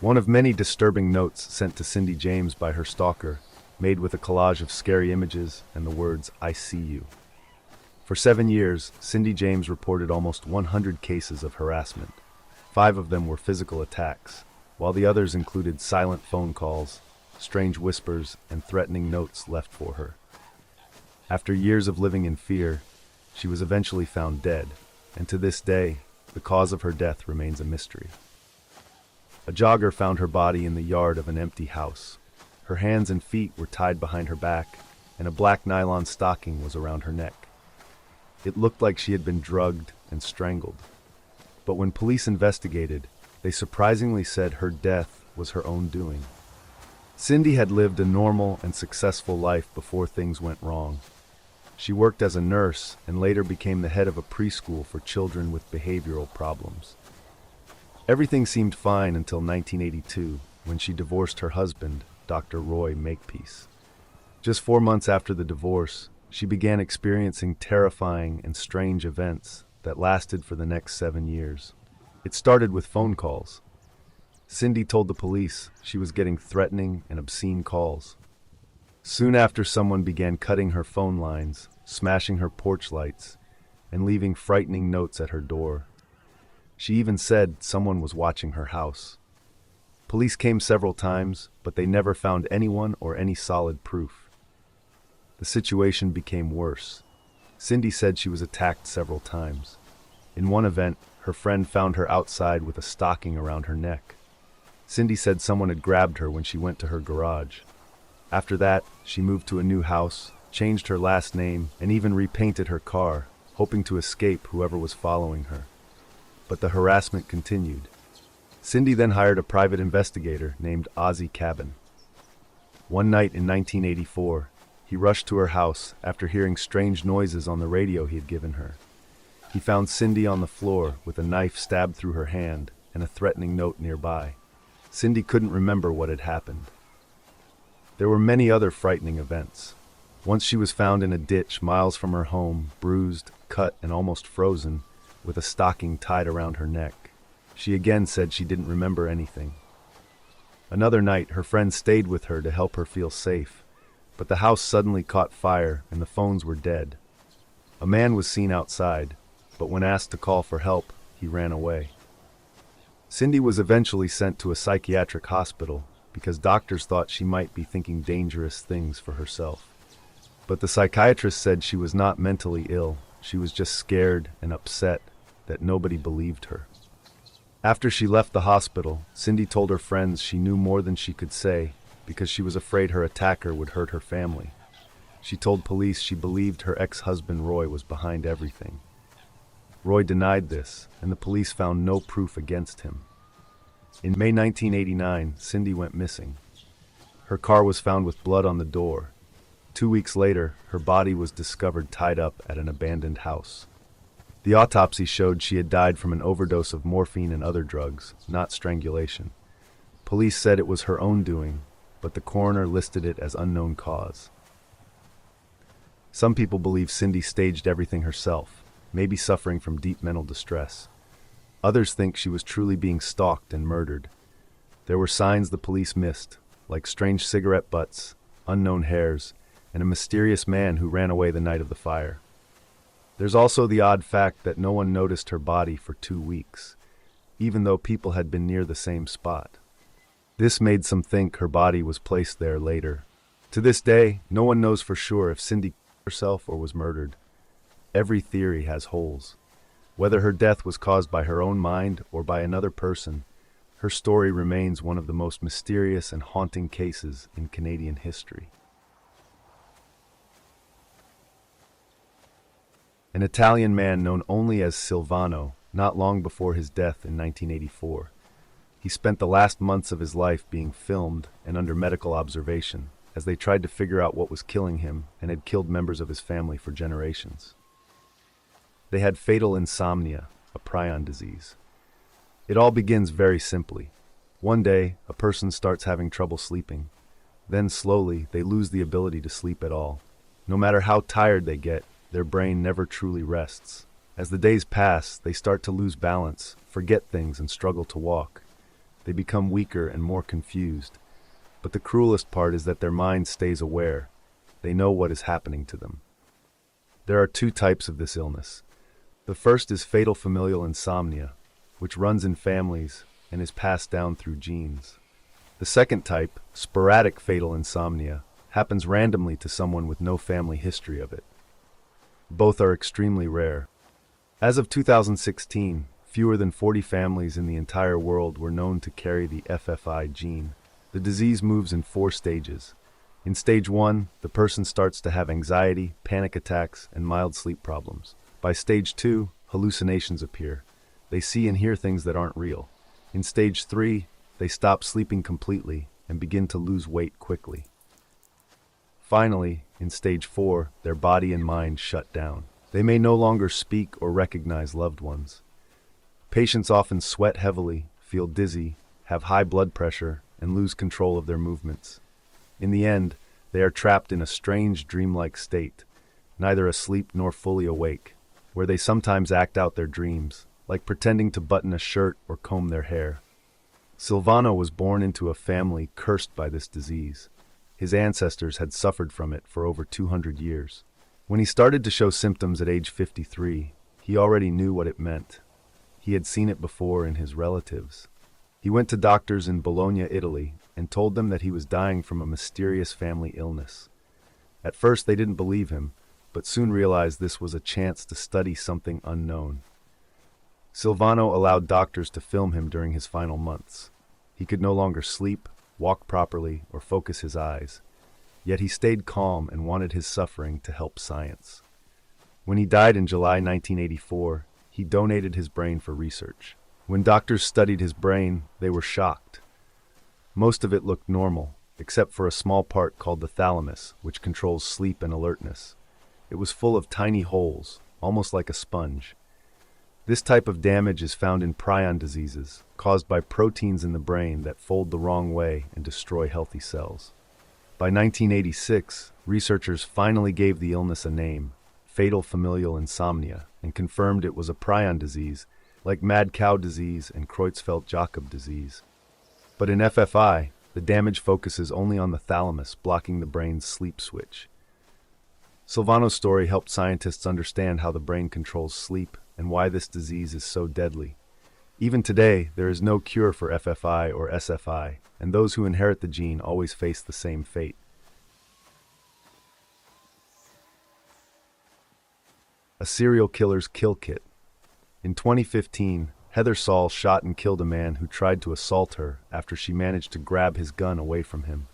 One of many disturbing notes sent to Cindy James by her stalker, made with a collage of scary images and the words, "I see you." For 7 years, Cindy James reported almost 100 cases of harassment. 5 of them were physical attacks, while the others included silent phone calls, strange whispers, and threatening notes left for her. After years of living in fear, she was eventually found dead, and to this day, the cause of her death remains a mystery. A jogger found her body in the yard of an empty house. Her hands and feet were tied behind her back, and a black nylon stocking was around her neck. It looked like she had been drugged and strangled. But when police investigated, they surprisingly said her death was her own doing. Cindy had lived a normal and successful life before things went wrong. She worked as a nurse and later became the head of a preschool for children with behavioral problems. Everything seemed fine until 1982, when she divorced her husband, Dr. Roy Makepeace. Just 4 months after the divorce, she began experiencing terrifying and strange events that lasted for the next 7 years. It started with phone calls. Cindy told the police she was getting threatening and obscene calls. Soon after, someone began cutting her phone lines, smashing her porch lights, and leaving frightening notes at her door. She even said someone was watching her house. Police came several times, but they never found anyone or any solid proof. The situation became worse. Cindy said she was attacked several times. In one event, her friend found her outside with a stocking around her neck. Cindy said someone had grabbed her when she went to her garage. After that, she moved to a new house, changed her last name, and even repainted her car, hoping to escape whoever was following her. But the harassment continued. Cindy then hired a private investigator named Ozzy Cabin. One night in 1984, he rushed to her house after hearing strange noises on the radio he had given her. He found Cindy on the floor with a knife stabbed through her hand and a threatening note nearby. Cindy couldn't remember what had happened. There were many other frightening events. Once she was found in a ditch miles from her home, bruised, cut, and almost frozen, with a stocking tied around her neck. She again said she didn't remember anything. Another night, her friend stayed with her to help her feel safe, but the house suddenly caught fire and the phones were dead. A man was seen outside, but when asked to call for help, he ran away. Cindy was eventually sent to a psychiatric hospital because doctors thought she might be thinking dangerous things for herself. But the psychiatrist said she was not mentally ill, she was just scared and upset that nobody believed her. After she left the hospital, Cindy told her friends she knew more than she could say because she was afraid her attacker would hurt her family. She told police she believed her ex-husband Roy was behind everything. Roy denied this, and the police found no proof against him. In May 1989, Cindy went missing. Her car was found with blood on the door. 2 weeks later, her body was discovered tied up at an abandoned house. The autopsy showed she had died from an overdose of morphine and other drugs, not strangulation. Police said it was her own doing, but the coroner listed it as unknown cause. Some people believe Cindy staged everything herself, maybe suffering from deep mental distress. Others think she was truly being stalked and murdered. There were signs the police missed, like strange cigarette butts, unknown hairs, and a mysterious man who ran away the night of the fire. There's also the odd fact that no one noticed her body for 2 weeks, even though people had been near the same spot. This made some think her body was placed there later. To this day, no one knows for sure if Cindy killed herself or was murdered. Every theory has holes. Whether her death was caused by her own mind or by another person, her story remains one of the most mysterious and haunting cases in Canadian history. An Italian man known only as Silvano, not long before his death in 1984. He spent the last months of his life being filmed and under medical observation as they tried to figure out what was killing him and had killed members of his family for generations. They had fatal insomnia, a prion disease. It all begins very simply. One day, a person starts having trouble sleeping. Then slowly, they lose the ability to sleep at all. No matter how tired they get, their brain never truly rests. As the days pass, they start to lose balance, forget things, and struggle to walk. They become weaker and more confused. But the cruelest part is that their mind stays aware. They know what is happening to them. There are two types of this illness. The first is fatal familial insomnia, which runs in families and is passed down through genes. The second type, sporadic fatal insomnia, happens randomly to someone with no family history of it. Both are extremely rare. As of 2016, fewer than 40 families in the entire world were known to carry the FFI gene. The disease moves in 4 stages. In stage 1, the person starts to have anxiety, panic attacks, and mild sleep problems. By stage 2, hallucinations appear. They see and hear things that aren't real. In stage 3, they stop sleeping completely and begin to lose weight quickly. Finally, in stage 4, their body and mind shut down. They may no longer speak or recognize loved ones. Patients often sweat heavily, feel dizzy, have high blood pressure, and lose control of their movements. In the end, they are trapped in a strange dreamlike state, neither asleep nor fully awake, where they sometimes act out their dreams, like pretending to button a shirt or comb their hair. Silvano was born into a family cursed by this disease. His ancestors had suffered from it for over 200 years. When he started to show symptoms at age 53, he already knew what it meant. He had seen it before in his relatives. He went to doctors in Bologna, Italy, and told them that he was dying from a mysterious family illness. At first they didn't believe him, but soon realized this was a chance to study something unknown. Silvano allowed doctors to film him during his final months. He could no longer sleep, walk properly, or focus his eyes. Yet he stayed calm and wanted his suffering to help science. When he died in July 1984, he donated his brain for research. When doctors studied his brain, they were shocked. Most of it looked normal, except for a small part called the thalamus, which controls sleep and alertness. It was full of tiny holes, almost like a sponge. This type of damage is found in prion diseases, caused by proteins in the brain that fold the wrong way and destroy healthy cells. By 1986, researchers finally gave the illness a name, fatal familial insomnia, and confirmed it was a prion disease, like mad cow disease and Creutzfeldt-Jakob disease. But in FFI, the damage focuses only on the thalamus, blocking the brain's sleep switch. Silvano's story helped scientists understand how the brain controls sleep and why this disease is so deadly. Even today, there is no cure for FFI or SFI, and those who inherit the gene always face the same fate. A serial killer's kill kit. In 2015, Heather Saul shot and killed a man who tried to assault her after she managed to grab his gun away from him.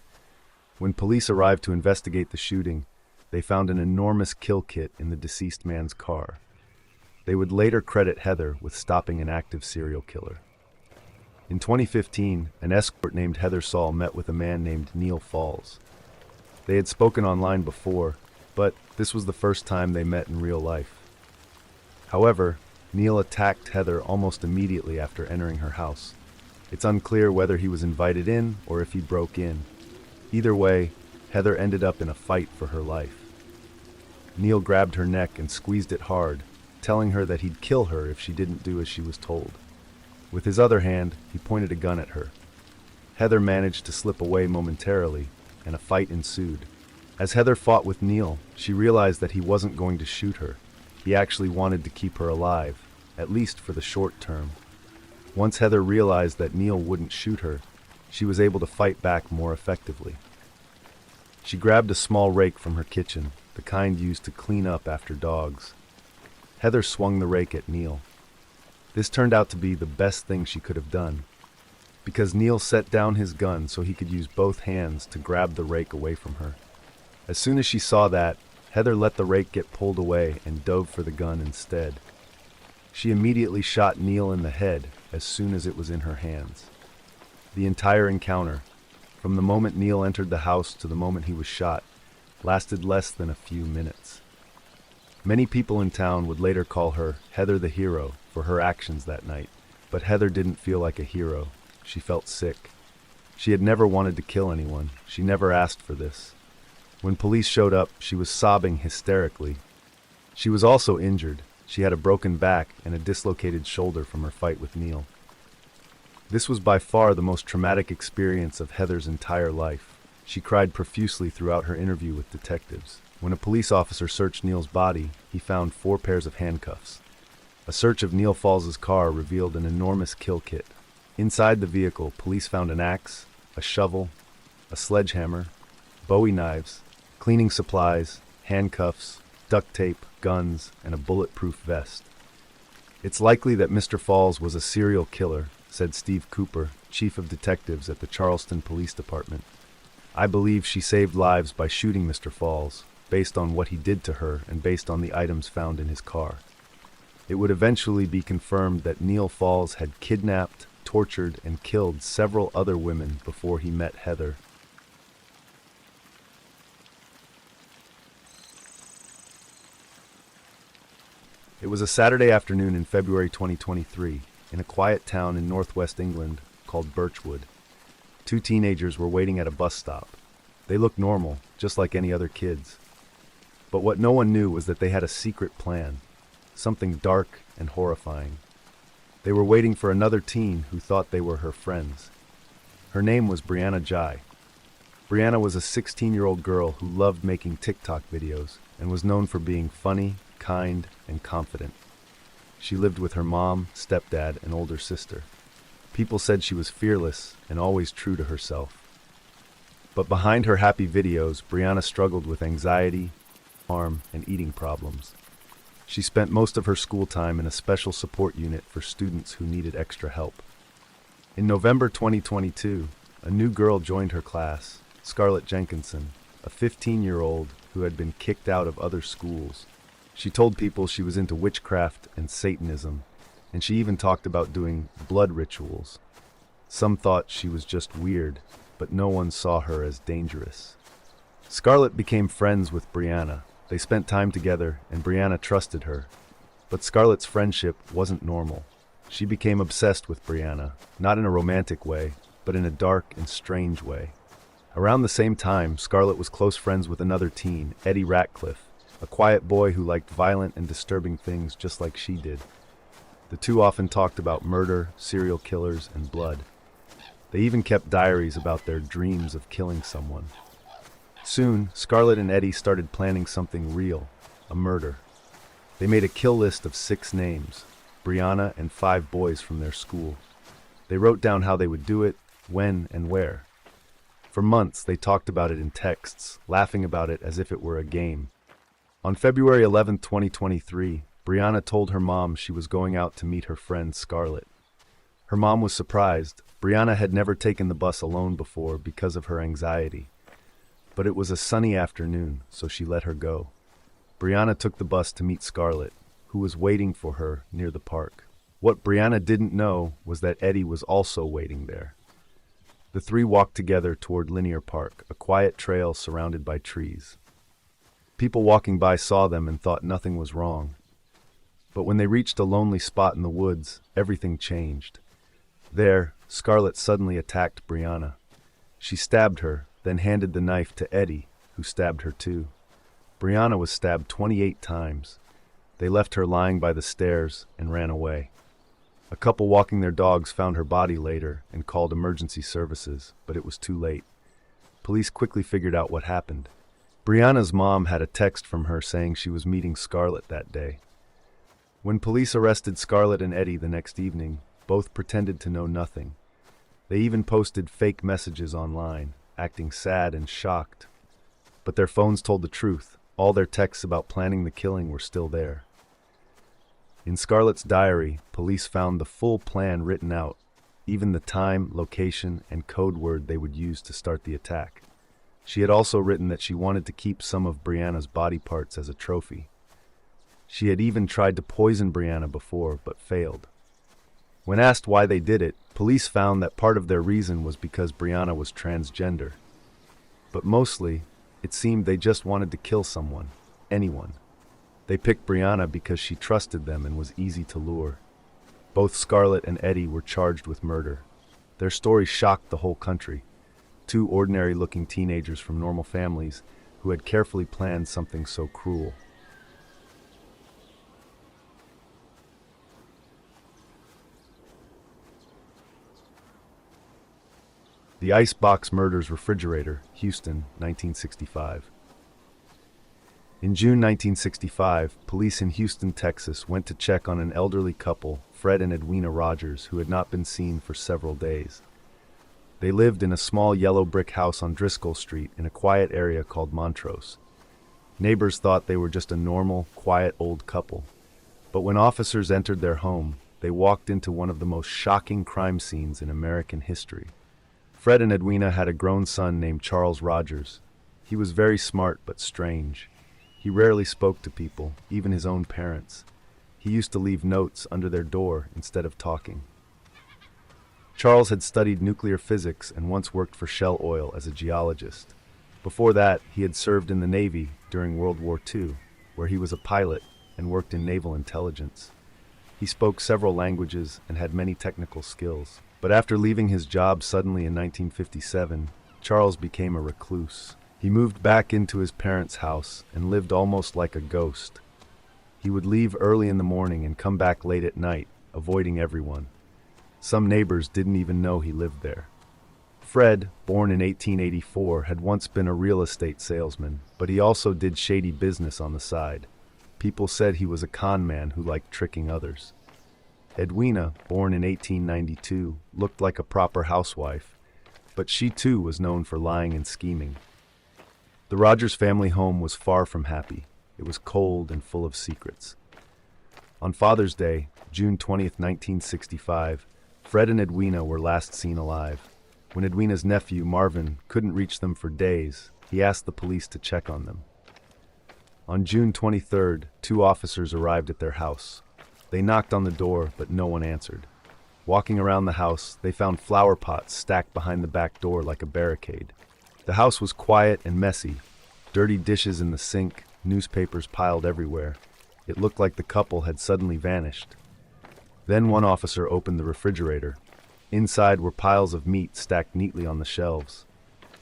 When police arrived to investigate the shooting, they found an enormous kill kit in the deceased man's car. They would later credit Heather with stopping an active serial killer. In 2015, an escort named Heather Saul met with a man named Neil Falls. They had spoken online before, but this was the first time they met in real life. However, Neil attacked Heather almost immediately after entering her house. It's unclear whether he was invited in or if he broke in. Either way, Heather ended up in a fight for her life. Neil grabbed her neck and squeezed it hard, telling her that he'd kill her if she didn't do as she was told. With his other hand, he pointed a gun at her. Heather managed to slip away momentarily, and a fight ensued. As Heather fought with Neil, she realized that he wasn't going to shoot her. He actually wanted to keep her alive, at least for the short term. Once Heather realized that Neil wouldn't shoot her, she was able to fight back more effectively. She grabbed a small rake from her kitchen, the kind used to clean up after dogs. Heather swung the rake at Neil. This turned out to be the best thing she could have done, because Neil set down his gun so he could use both hands to grab the rake away from her. As soon as she saw that, Heather let the rake get pulled away and dove for the gun instead. She immediately shot Neil in the head as soon as it was in her hands. The entire encounter, from the moment Neil entered the house to the moment he was shot, lasted less than a few minutes. Many people in town would later call her Heather the Hero for her actions that night, but Heather didn't feel like a hero. She felt sick. She had never wanted to kill anyone. She never asked for this. When police showed up, she was sobbing hysterically. She was also injured. She had a broken back and a dislocated shoulder from her fight with Neil. This was by far the most traumatic experience of Heather's entire life. She cried profusely throughout her interview with detectives. When a police officer searched Neil's body, he found 4 pairs of handcuffs. A search of Neil Falls's car revealed an enormous kill kit. Inside the vehicle, police found an axe, a shovel, a sledgehammer, Bowie knives, cleaning supplies, handcuffs, duct tape, guns, and a bulletproof vest. It's likely that Mr. Falls was a serial killer, said Steve Cooper, chief of detectives at the Charleston Police Department. I believe she saved lives by shooting Mr. Falls, based on what he did to her and based on the items found in his car. It would eventually be confirmed that Neil Falls had kidnapped, tortured, and killed several other women before he met Heather. It was a Saturday afternoon in February 2023, in a quiet town in northwest England called Birchwood. 2 teenagers were waiting at a bus stop. They looked normal, just like any other kids. But what no one knew was that they had a secret plan, something dark and horrifying. They were waiting for another teen who thought they were her friends. Her name was Brianna Ghey. Brianna was a 16-year-old girl who loved making TikTok videos and was known for being funny, kind, and confident. She lived with her mom, stepdad, and older sister. People said she was fearless and always true to herself. But behind her happy videos, Brianna struggled with anxiety, harm, and eating problems. She spent most of her school time in a special support unit for students who needed extra help. In November 2022, a new girl joined her class, Scarlett Jenkinson, a 15-year-old who had been kicked out of other schools. She told people she was into witchcraft and Satanism, and she even talked about doing blood rituals. Some thought she was just weird, but no one saw her as dangerous. Scarlett became friends with Brianna. They spent time together, and Brianna trusted her. But Scarlett's friendship wasn't normal. She became obsessed with Brianna, not in a romantic way, but in a dark and strange way. Around the same time, Scarlett was close friends with another teen, Eddie Ratcliffe, a quiet boy who liked violent and disturbing things just like she did. The two often talked about murder, serial killers, and blood. They even kept diaries about their dreams of killing someone. Soon, Scarlett and Eddie started planning something real, a murder. They made a kill list of 6 names, Brianna and 5 boys from their school. They wrote down how they would do it, when, and where. For months, they talked about it in texts, laughing about it as if it were a game. On February 11, 2023, Brianna told her mom she was going out to meet her friend Scarlett. Her mom was surprised. Brianna had never taken the bus alone before because of her anxiety. But it was a sunny afternoon, so she let her go. Brianna took the bus to meet Scarlett, who was waiting for her near the park. What Brianna didn't know was that Eddie was also waiting there. The 3 walked together toward Linear Park, a quiet trail surrounded by trees. People walking by saw them and thought nothing was wrong. But when they reached a lonely spot in the woods, everything changed. There, Scarlett suddenly attacked Brianna. She stabbed her, then handed the knife to Eddie, who stabbed her too. Brianna was stabbed 28 times. They left her lying by the stairs and ran away. A couple walking their dogs found her body later and called emergency services, but it was too late. Police quickly figured out what happened. Brianna's mom had a text from her saying she was meeting Scarlett that day. When police arrested Scarlett and Eddie the next evening, both pretended to know nothing. They even posted fake messages online, acting sad and shocked. But their phones told the truth. All their texts about planning the killing were still there. In Scarlett's diary, police found the full plan written out, even the time, location, and code word they would use to start the attack. She had also written that she wanted to keep some of Brianna's body parts as a trophy. She had even tried to poison Brianna before, but failed. When asked why they did it, police found that part of their reason was because Brianna was transgender. But mostly, it seemed they just wanted to kill someone, anyone. They picked Brianna because she trusted them and was easy to lure. Both Scarlett and Eddie were charged with murder. Their story shocked the whole country. 2 ordinary-looking teenagers from normal families who had carefully planned something so cruel. The Icebox Murders Refrigerator, Houston, 1965. In June 1965, police in Houston, Texas went to check on an elderly couple, Fred and Edwina Rogers, who had not been seen for several days. They lived in a small yellow brick house on Driscoll Street in a quiet area called Montrose. Neighbors thought they were just a normal, quiet old couple. But when officers entered their home, they walked into one of the most shocking crime scenes in American history. Fred and Edwina had a grown son named Charles Rogers. He was very smart but strange. He rarely spoke to people, even his own parents. He used to leave notes under their door instead of talking. Charles had studied nuclear physics and once worked for Shell Oil as a geologist. Before that, he had served in the Navy during World War II, where he was a pilot and worked in naval intelligence. He spoke several languages and had many technical skills. But after leaving his job suddenly in 1957, Charles became a recluse. He moved back into his parents' house and lived almost like a ghost. He would leave early in the morning and come back late at night, avoiding everyone. Some neighbors didn't even know he lived there. Fred, born in 1884, had once been a real estate salesman, but he also did shady business on the side. People said he was a con man who liked tricking others. Edwina, born in 1892, looked like a proper housewife, but she too was known for lying and scheming. The Rogers family home was far from happy. It was cold and full of secrets. On Father's Day, June 20th, 1965, Fred and Edwina were last seen alive. When Edwina's nephew, Marvin, couldn't reach them for days, he asked the police to check on them. On June 23rd, 2 officers arrived at their house. They knocked on the door, but no one answered. Walking around the house, they found flower pots stacked behind the back door like a barricade. The house was quiet and messy. Dirty dishes in the sink, newspapers piled everywhere. It looked like the couple had suddenly vanished. Then one officer opened the refrigerator. Inside were piles of meat stacked neatly on the shelves.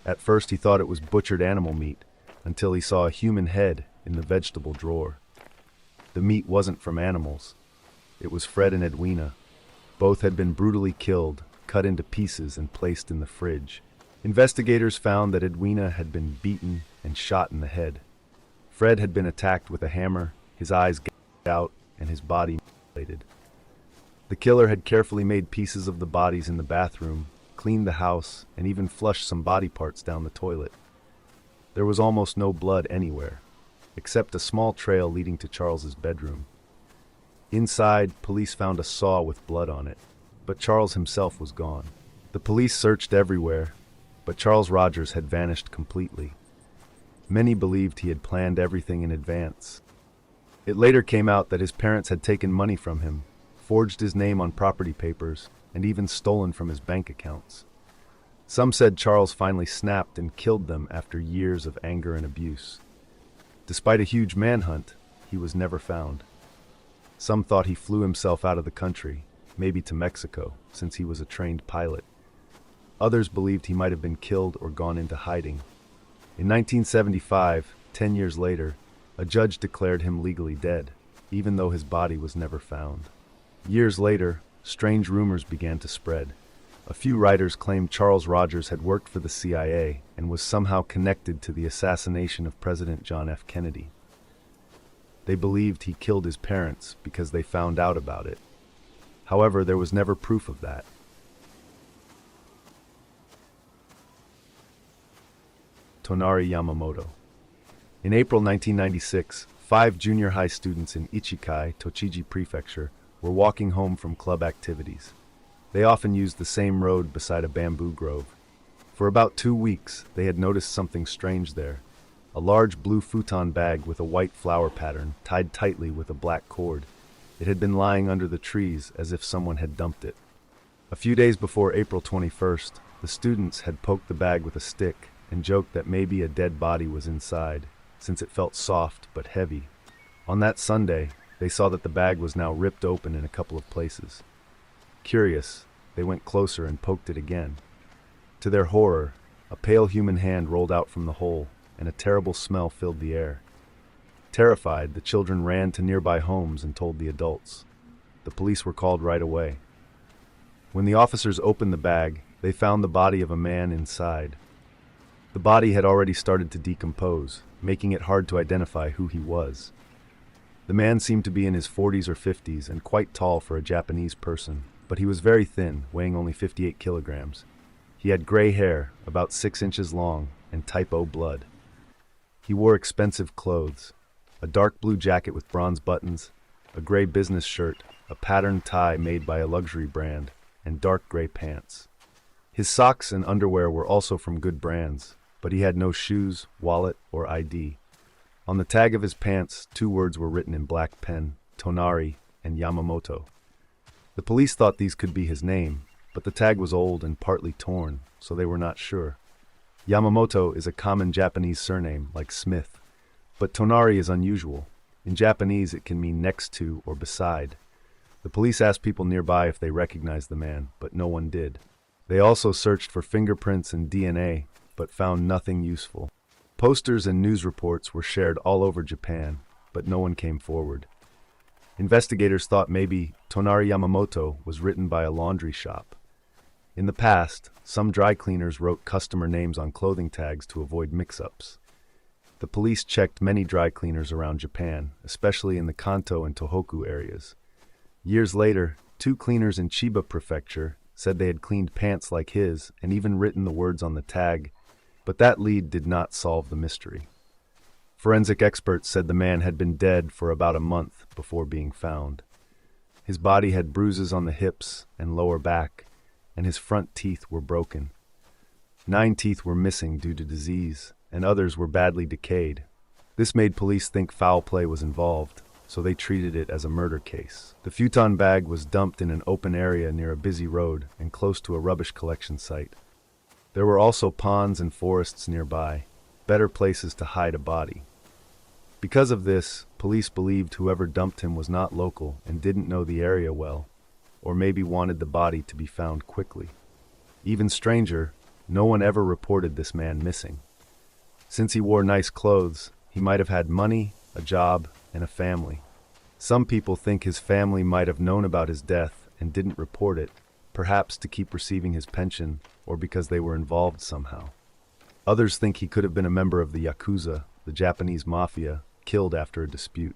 At first he thought it was butchered animal meat, until he saw a human head in the vegetable drawer. The meat wasn't from animals. It was Fred and Edwina. Both had been brutally killed, cut into pieces and placed in the fridge. Investigators found that Edwina had been beaten and shot in the head. Fred had been attacked with a hammer, his eyes gouged out, and his body mutilated. The killer had carefully made pieces of the bodies in the bathroom, cleaned the house, and even flushed some body parts down the toilet. There was almost no blood anywhere, except a small trail leading to Charles's bedroom. Inside, police found a saw with blood on it, but Charles himself was gone. The police searched everywhere, but Charles Rogers had vanished completely. Many believed he had planned everything in advance. It later came out that his parents had taken money from him, forged his name on property papers, and even stolen from his bank accounts. Some said Charles finally snapped and killed them after years of anger and abuse. Despite a huge manhunt, he was never found. Some thought he flew himself out of the country, maybe to Mexico, since he was a trained pilot. Others believed he might have been killed or gone into hiding. In 1975, 10 years later, a judge declared him legally dead, even though his body was never found. Years later, strange rumors began to spread. A few writers claimed Charles Rogers had worked for the CIA and was somehow connected to the assassination of President John F. Kennedy. They believed he killed his parents because they found out about it. However, there was never proof of that. Tonari Yamamoto. In April 1996, 5 junior high students in Ichikai, Tochigi Prefecture, were walking home from club activities. They often used the same road beside a bamboo grove. For about 2 weeks, they had noticed something strange there. A large blue futon bag with a white flower pattern, tied tightly with a black cord. It had been lying under the trees as if someone had dumped it. A few days before April 21st, the students had poked the bag with a stick and joked that maybe a dead body was inside, since it felt soft but heavy. On that Sunday, they saw that the bag was now ripped open in a couple of places. Curious, they went closer and poked it again. To their horror, a pale human hand rolled out from the hole, and a terrible smell filled the air. Terrified, the children ran to nearby homes and told the adults. The police were called right away. When the officers opened the bag, they found the body of a man inside. The body had already started to decompose, making it hard to identify who he was. The man seemed to be in his 40s or 50s and quite tall for a Japanese person, but he was very thin, weighing only 58 kilograms. He had gray hair, about 6 inches long, and type O blood. He wore expensive clothes, a dark blue jacket with bronze buttons, a gray business shirt, a patterned tie made by a luxury brand, and dark gray pants. His socks and underwear were also from good brands, but he had no shoes, wallet, or ID. On the tag of his pants, 2 words were written in black pen, Tonari and Yamamoto. The police thought these could be his name, but the tag was old and partly torn, so they were not sure. Yamamoto is a common Japanese surname, like Smith, but Tonari is unusual. In Japanese, it can mean next to or beside. The police asked people nearby if they recognized the man, but no one did. They also searched for fingerprints and DNA, but found nothing useful. Posters and news reports were shared all over Japan, but no one came forward. Investigators thought maybe Tonari Yamamoto was written by a laundry shop. In the past, some dry cleaners wrote customer names on clothing tags to avoid mix-ups. The police checked many dry cleaners around Japan, especially in the Kanto and Tohoku areas. Years later, 2 cleaners in Chiba Prefecture said they had cleaned pants like his and even written the words on the tag, but that lead did not solve the mystery. Forensic experts said the man had been dead for about a month before being found. His body had bruises on the hips and lower back, and his front teeth were broken. 9 teeth were missing due to disease, and others were badly decayed. This made police think foul play was involved, so they treated it as a murder case. The futon bag was dumped in an open area near a busy road and close to a rubbish collection site. There were also ponds and forests nearby, better places to hide a body. Because of this, police believed whoever dumped him was not local and didn't know the area well, or maybe wanted the body to be found quickly. Even stranger, no one ever reported this man missing. Since he wore nice clothes, he might have had money, a job, and a family. Some people think his family might have known about his death and didn't report it, perhaps to keep receiving his pension or because they were involved somehow. Others think he could have been a member of the Yakuza, the Japanese mafia, killed after a dispute.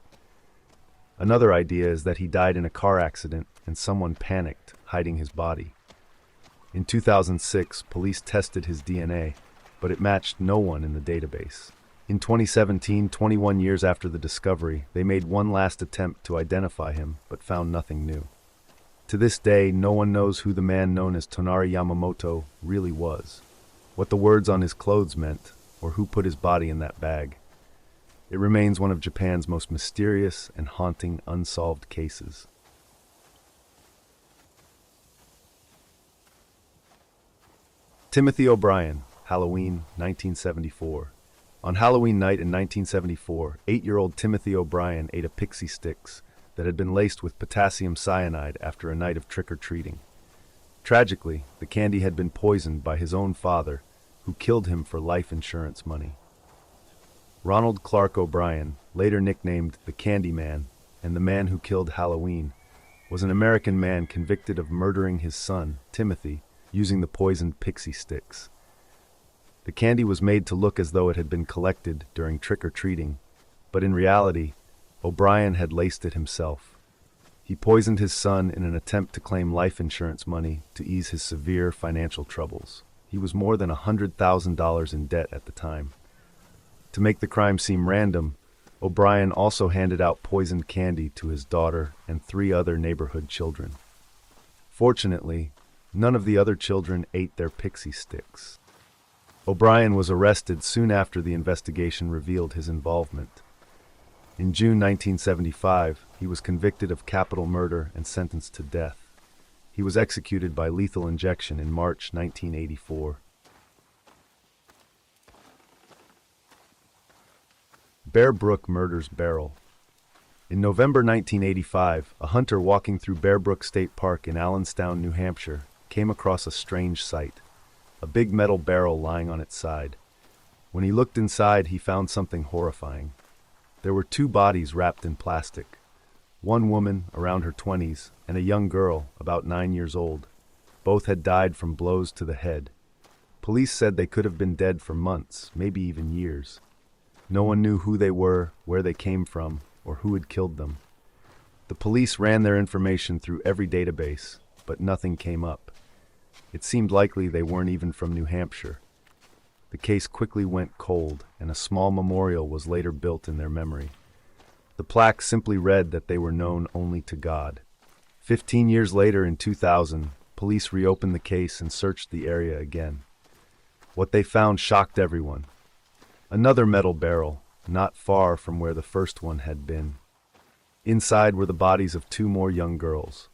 Another idea is that he died in a car accident and someone panicked, hiding his body. In 2006, police tested his DNA, but it matched no one in the database. In 2017, 21 years after the discovery, they made one last attempt to identify him, but found nothing new. To this day, no one knows who the man known as Tonari Yamamoto really was, what the words on his clothes meant, or who put his body in that bag. It remains one of Japan's most mysterious and haunting unsolved cases. Timothy O'Brien, Halloween, 1974. On Halloween night in 1974, 8-year-old Timothy O'Brien ate a pixie sticks that had been laced with potassium cyanide after a night of trick-or-treating. Tragically, the candy had been poisoned by his own father, who killed him for life insurance money. Ronald Clark O'Brien, later nicknamed the Candyman and the man who killed Halloween, was an American man convicted of murdering his son, Timothy, using the poisoned pixie sticks. The candy was made to look as though it had been collected during trick-or-treating, but in reality, O'Brien had laced it himself. He poisoned his son in an attempt to claim life insurance money to ease his severe financial troubles. He was more than $100,000 in debt at the time. To make the crime seem random, O'Brien also handed out poisoned candy to his daughter and 3 other neighborhood children. Fortunately, none of the other children ate their pixie sticks. O'Brien was arrested soon after the investigation revealed his involvement. In June 1975, he was convicted of capital murder and sentenced to death. He was executed by lethal injection in March 1984. Bear Brook murders Beryl. In November 1985, a hunter walking through Bear Brook State Park in Allenstown, New Hampshire, came across a strange sight, a big metal barrel lying on its side. When he looked inside, he found something horrifying. There were 2 bodies wrapped in plastic, one woman around her 20s and a young girl about 9 years old. Both had died from blows to the head. Police said they could have been dead for months, maybe even years. No one knew who they were, where they came from, or who had killed them. The police ran their information through every database, but nothing came up. It seemed likely they weren't even from New Hampshire. The case quickly went cold, and a small memorial was later built in their memory. The plaque simply read that they were known only to God. 15 years later, in 2000, police reopened the case and searched the area again. What they found shocked everyone. Another metal barrel, not far from where the first one had been. Inside were the bodies of 2 more young girls.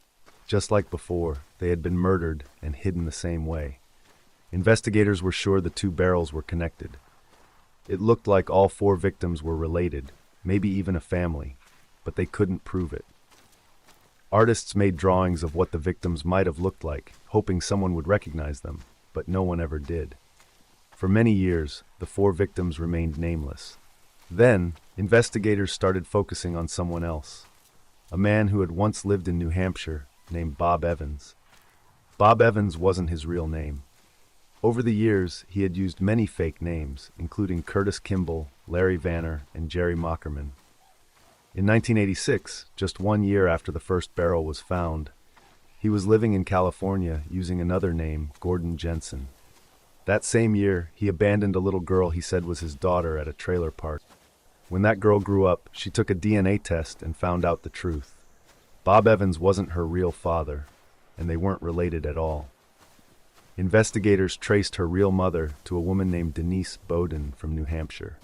Just like before, they had been murdered and hidden the same way. Investigators were sure the 2 barrels were connected. It looked like all 4 victims were related, maybe even a family, but they couldn't prove it. Artists made drawings of what the victims might have looked like, hoping someone would recognize them, but no one ever did. For many years, the 4 victims remained nameless. Then, investigators started focusing on someone else, a man who had once lived in New Hampshire, named Bob Evans. Bob Evans wasn't his real name. Over the years, he had used many fake names, including Curtis Kimball, Larry Vanner, and Jerry Mockerman. In 1986, just 1 year after the first barrel was found, he was living in California using another name, Gordon Jensen. That same year, he abandoned a little girl he said was his daughter at a trailer park. When that girl grew up, she took a DNA test and found out the truth. Bob Evans wasn't her real father, and they weren't related at all. Investigators traced her real mother to a woman named Denise Bowden from New Hampshire.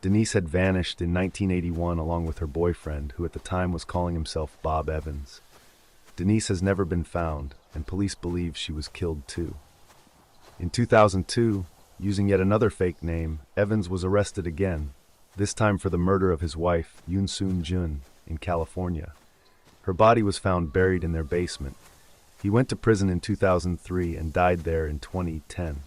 Denise had vanished in 1981 along with her boyfriend, who at the time was calling himself Bob Evans. Denise has never been found, and police believe she was killed too. In 2002, using yet another fake name, Evans was arrested again, this time for the murder of his wife, Yoon Soon Jun, in California. Her body was found buried in their basement. He went to prison in 2003 and died there in 2010.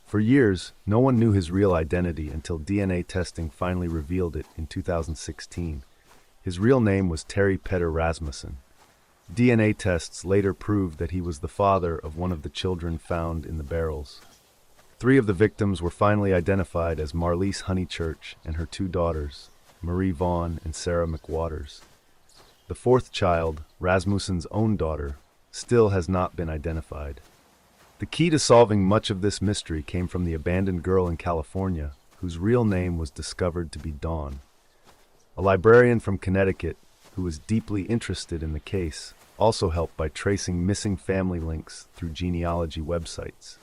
For years, no one knew his real identity until DNA testing finally revealed it in 2016. His real name was Terry Petter Rasmussen. DNA tests later proved that he was the father of one of the children found in the barrels. 3 of the victims were finally identified as Marlise Honeychurch and her 2 daughters, Marie Vaughn and Sarah McWaters. The 4th child, Rasmussen's own daughter, still has not been identified. The key to solving much of this mystery came from the abandoned girl in California, whose real name was discovered to be Dawn. A librarian from Connecticut, who was deeply interested in the case, also helped by tracing missing family links through genealogy websites.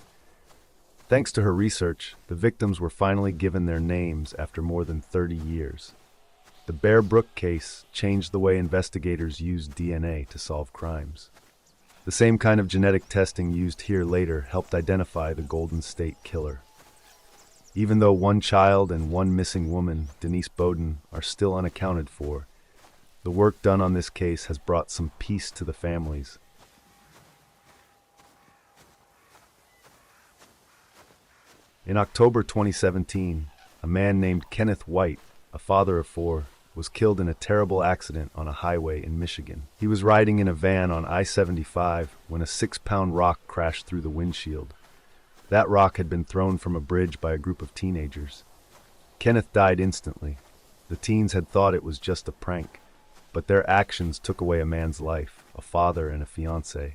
Thanks to her research, the victims were finally given their names after more than 30 years. The Bear Brook case changed the way investigators used DNA to solve crimes. The same kind of genetic testing used here later helped identify the Golden State Killer. Even though 1 child and 1 missing woman, Denise Bowden, are still unaccounted for, the work done on this case has brought some peace to the families. In October 2017, a man named Kenneth White, a father of 4, was killed in a terrible accident on a highway in Michigan. He was riding in a van on I-75 when a 6-pound rock crashed through the windshield. That rock had been thrown from a bridge by a group of teenagers. Kenneth died instantly. The teens had thought it was just a prank, but their actions took away a man's life, a father and a fiancé.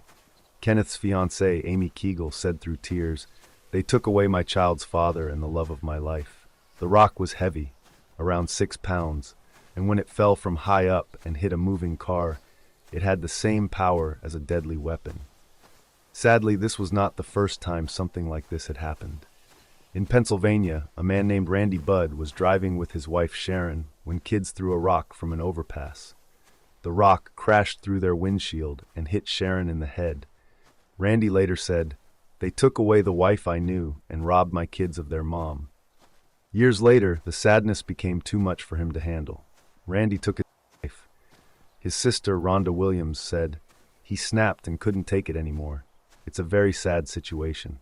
Kenneth's fiancée, Amy Kegel, said through tears, "They took away my child's father and the love of my life." The rock was heavy, around 6 pounds, and when it fell from high up and hit a moving car, it had the same power as a deadly weapon. Sadly, this was not the first time something like this had happened. In Pennsylvania, a man named Randy Budd was driving with his wife Sharon when kids threw a rock from an overpass. The rock crashed through their windshield and hit Sharon in the head. Randy later said, "They took away the wife I knew and robbed my kids of their mom." Years later, the sadness became too much for him to handle. Randy took his life. His sister, Rhonda Williams, said, "He snapped and couldn't take it anymore. It's a very sad situation."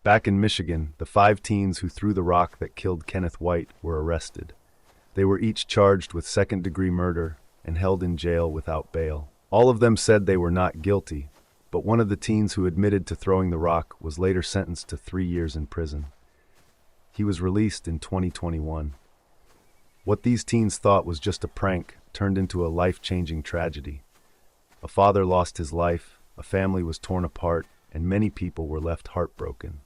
Back in Michigan, the 5 teens who threw the rock that killed Kenneth White were arrested. They were each charged with second-degree murder and held in jail without bail. All of them said they were not guilty, but one of the teens who admitted to throwing the rock was later sentenced to 3 years in prison. He was released in 2021. What these teens thought was just a prank turned into a life-changing tragedy. A father lost his life, a family was torn apart, and many people were left heartbroken.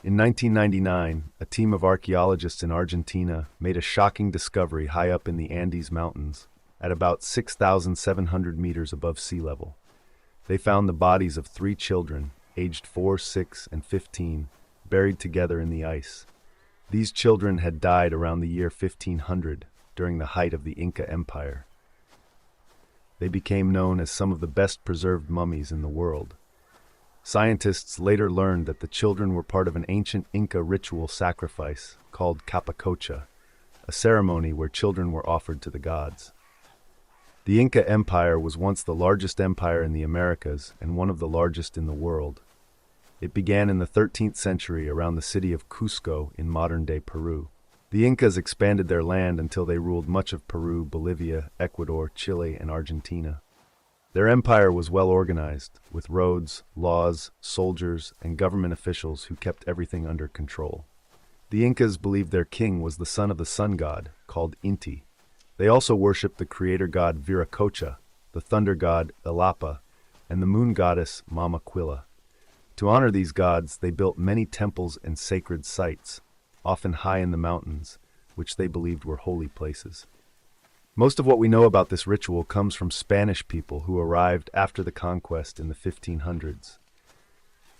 In 1999, a team of archaeologists in Argentina made a shocking discovery high up in the Andes Mountains, at about 6,700 meters above sea level. They found the bodies of 3 children, aged 4, 6, and 15, buried together in the ice. These children had died around the year 1500, during the height of the Inca Empire. They became known as some of the best preserved mummies in the world. Scientists later learned that the children were part of an ancient Inca ritual sacrifice called capacocha, a ceremony where children were offered to the gods. The Inca Empire was once the largest empire in the Americas and one of the largest in the world. It began in the 13th century around the city of Cusco in modern-day Peru. The Incas expanded their land until they ruled much of Peru, Bolivia, Ecuador, Chile, and Argentina. Their empire was well organized, with roads, laws, soldiers, and government officials who kept everything under control. The Incas believed their king was the son of the sun god, called Inti. They also worshipped the creator god Viracocha, the thunder god Illapa, and the moon goddess Mamaquilla. To honor these gods, they built many temples and sacred sites, often high in the mountains, which they believed were holy places. Most of what we know about this ritual comes from Spanish people who arrived after the conquest in the 1500s.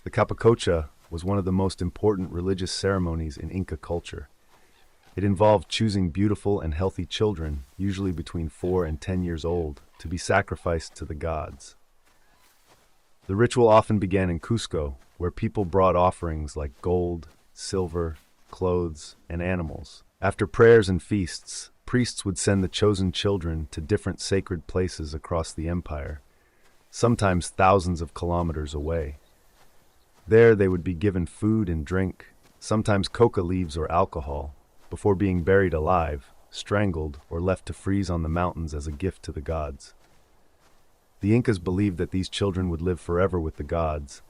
The capacocha was one of the most important religious ceremonies in Inca culture. It involved choosing beautiful and healthy children, usually between 4 and 10 years old, to be sacrificed to the gods. The ritual often began in Cusco, where people brought offerings like gold, silver, clothes, and animals. After prayers and feasts, priests would send the chosen children to different sacred places across the empire, sometimes thousands of kilometers away. There they would be given food and drink, sometimes coca leaves or alcohol, before being buried alive, strangled, or left to freeze on the mountains as a gift to the gods. The Incas believed that these children would live forever with the gods,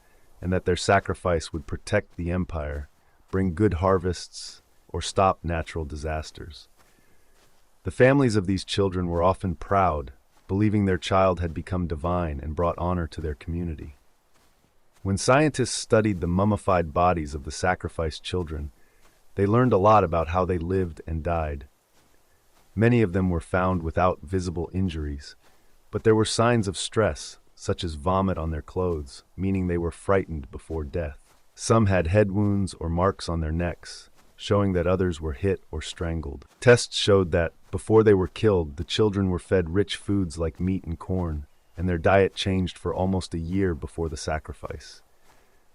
and that their sacrifice would protect the empire, bring good harvests, or stop natural disasters. The families of these children were often proud, believing their child had become divine and brought honor to their community. When scientists studied the mummified bodies of the sacrificed children, they learned a lot about how they lived and died. Many of them were found without visible injuries, but there were signs of stress, such as vomit on their clothes, meaning they were frightened before death. Some had head wounds or marks on their necks, showing that others were hit or strangled. Tests showed that, before they were killed, the children were fed rich foods like meat and corn, and their diet changed for almost a year before the sacrifice.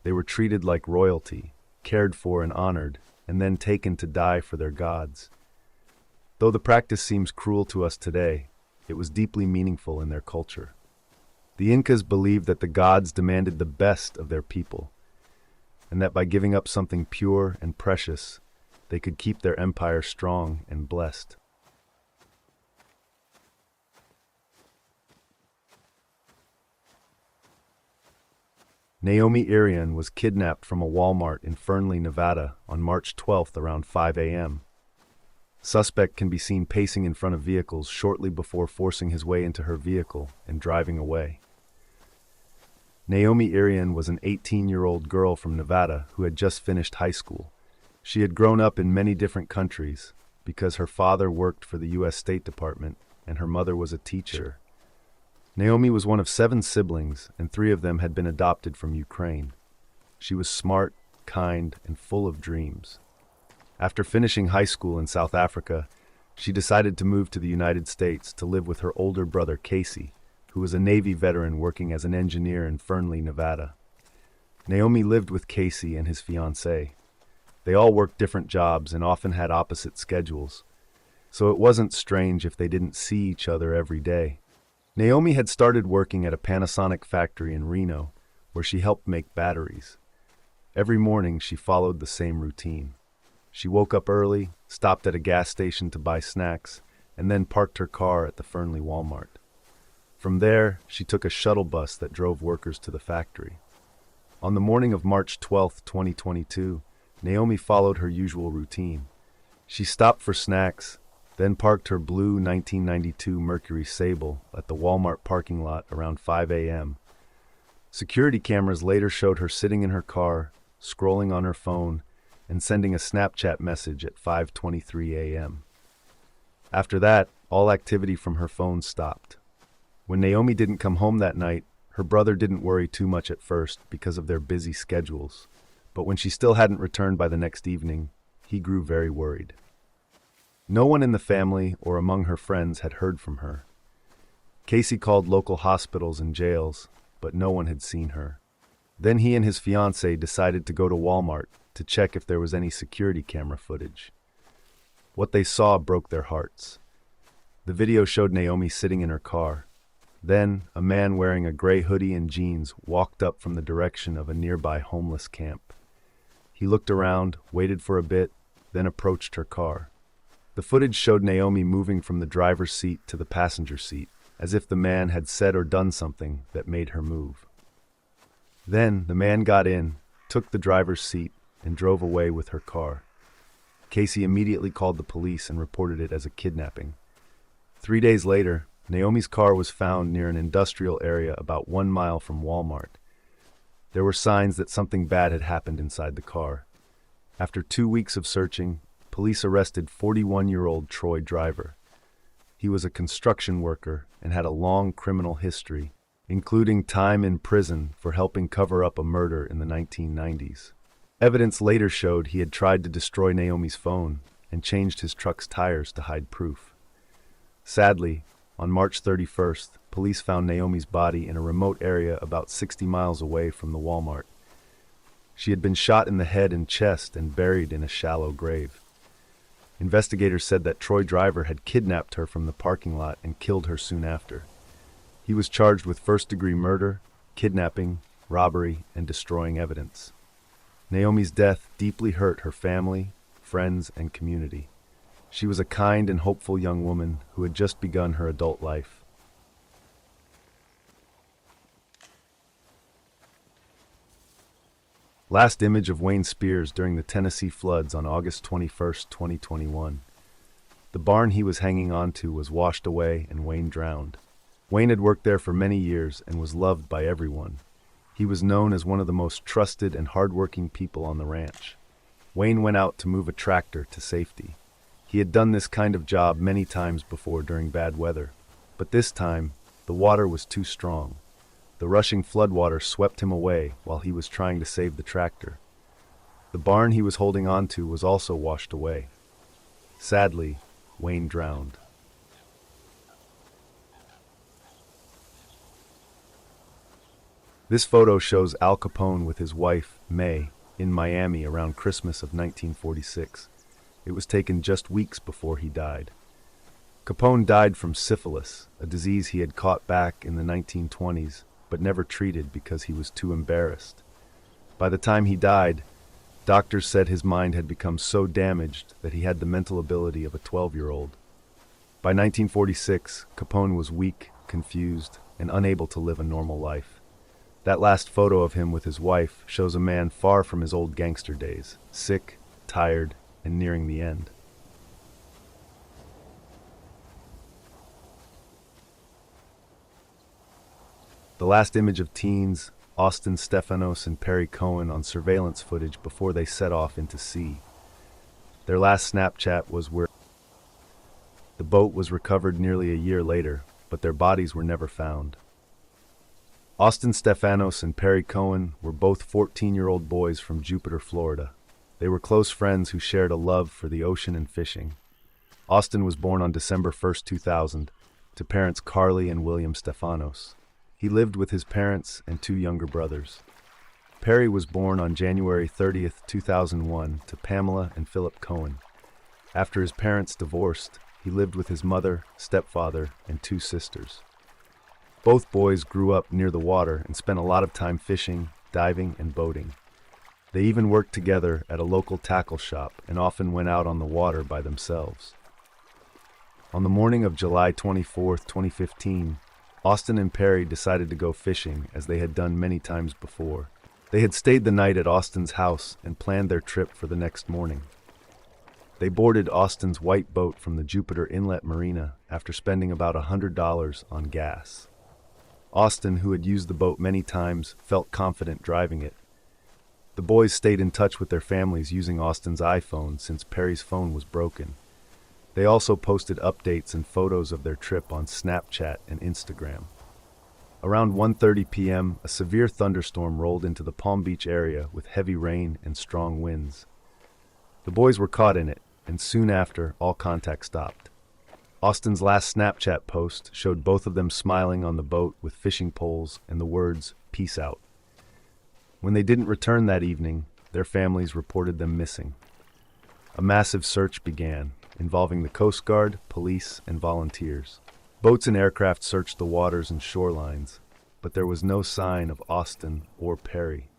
They were treated like royalty, cared for and honored, and then taken to die for their gods. Though the practice seems cruel to us today, it was deeply meaningful in their culture. The Incas believed that the gods demanded the best of their people, and that by giving up something pure and precious, they could keep their empire strong and blessed. Naomi Irion was kidnapped from a Walmart in Fernley, Nevada on March 12th around 5 a.m. Suspect can be seen pacing in front of vehicles shortly before forcing his way into her vehicle and driving away. Naomi Irion was an 18-year-old girl from Nevada who had just finished high school. She had grown up in many different countries because her father worked for the U.S. State Department and her mother was a teacher. Naomi was one of 7 siblings, and 3 of them had been adopted from Ukraine. She was smart, kind, and full of dreams. After finishing high school in South Africa, she decided to move to the United States to live with her older brother Casey, who was a Navy veteran working as an engineer in Fernley, Nevada. Naomi lived with Casey and his fiancée. They all worked different jobs and often had opposite schedules, so it wasn't strange if they didn't see each other every day. Naomi had started working at a Panasonic factory in Reno, where she helped make batteries. Every morning she followed the same routine. She woke up early, stopped at a gas station to buy snacks, and then parked her car at the Fernley Walmart. From there, she took a shuttle bus that drove workers to the factory. On the morning of March 12, 2022, Naomi followed her usual routine. She stopped for snacks, then parked her blue 1992 Mercury Sable at the Walmart parking lot around 5 a.m. Security cameras later showed her sitting in her car, scrolling on her phone, and sending a Snapchat message at 5:23 a.m. After that, all activity from her phone stopped. When Naomi didn't come home that night, her brother didn't worry too much at first because of their busy schedules, but when she still hadn't returned by the next evening, he grew very worried. No one in the family or among her friends had heard from her. Casey called local hospitals and jails, but no one had seen her. Then he and his fiancée decided to go to Walmart to check if there was any security camera footage. What they saw broke their hearts. The video showed Naomi sitting in her car. Then, a man wearing a gray hoodie and jeans walked up from the direction of a nearby homeless camp. He looked around, waited for a bit, then approached her car. The footage showed Naomi moving from the driver's seat to the passenger seat, as if the man had said or done something that made her move. Then, the man got in, took the driver's seat, and drove away with her car. Casey immediately called the police and reported it as a kidnapping. 3 days later, Naomi's car was found near an industrial area about 1 mile from Walmart. There were signs that something bad had happened inside the car. After 2 weeks of searching, police arrested 41-year-old Troy Driver. He was a construction worker and had a long criminal history, including time in prison for helping cover up a murder in the 1990s. Evidence later showed he had tried to destroy Naomi's phone and changed his truck's tires to hide proof. Sadly, on March 31st, police found Naomi's body in a remote area about 60 miles away from the Walmart. She had been shot in the head and chest and buried in a shallow grave. Investigators said that Troy Driver had kidnapped her from the parking lot and killed her soon after. He was charged with first-degree murder, kidnapping, robbery, and destroying evidence. Naomi's death deeply hurt her family, friends, and community. She was a kind and hopeful young woman who had just begun her adult life. Last image of Wayne Spears during the Tennessee floods on August 21, 2021. The barn he was hanging onto was washed away and Wayne drowned. Wayne had worked there for many years and was loved by everyone. He was known as one of the most trusted and hardworking people on the ranch. Wayne went out to move a tractor to safety. He had done this kind of job many times before during bad weather, but this time, the water was too strong. The rushing floodwater swept him away while he was trying to save the tractor. The barn he was holding onto was also washed away. Sadly, Wayne drowned. This photo shows Al Capone with his wife, May, in Miami around Christmas of 1946. It was taken just weeks before he died. Capone died from syphilis, a disease he had caught back in the 1920s, but never treated because he was too embarrassed. By the time he died, doctors said his mind had become so damaged that he had the mental ability of a 12-year-old. By 1946, Capone was weak, confused, and unable to live a normal life. That last photo of him with his wife shows a man far from his old gangster days, sick, tired, and nearing the end. The last image of teens, Austin Stephanos and Perry Cohen, on surveillance footage before they set off into sea. Their last Snapchat was where the boat was recovered nearly a year later, but their bodies were never found. Austin Stephanos and Perry Cohen were both 14-year-old boys from Jupiter, Florida. They were close friends who shared a love for the ocean and fishing. Austin was born on December 1, 2000, to parents Carly and William Stephanos. He lived with his parents and two younger brothers. Perry was born on January 30, 2001, to Pamela and Philip Cohen. After his parents divorced, he lived with his mother, stepfather, and two sisters. Both boys grew up near the water and spent a lot of time fishing, diving, and boating. They even worked together at a local tackle shop and often went out on the water by themselves. On the morning of July 24, 2015, Austin and Perry decided to go fishing as they had done many times before. They had stayed the night at Austin's house and planned their trip for the next morning. They boarded Austin's white boat from the Jupiter Inlet Marina after spending about $100 on gas. Austin, who had used the boat many times, felt confident driving it. The boys stayed in touch with their families using Austin's iPhone since Perry's phone was broken. They also posted updates and photos of their trip on Snapchat and Instagram. Around 1:30 p.m., a severe thunderstorm rolled into the Palm Beach area with heavy rain and strong winds. The boys were caught in it, and soon after, all contact stopped. Austin's last Snapchat post showed both of them smiling on the boat with fishing poles and the words, "Peace out." When they didn't return that evening, their families reported them missing. A massive search began, involving the Coast Guard, police, and volunteers. Boats and aircraft searched the waters and shorelines, but there was no sign of Austin or Perry.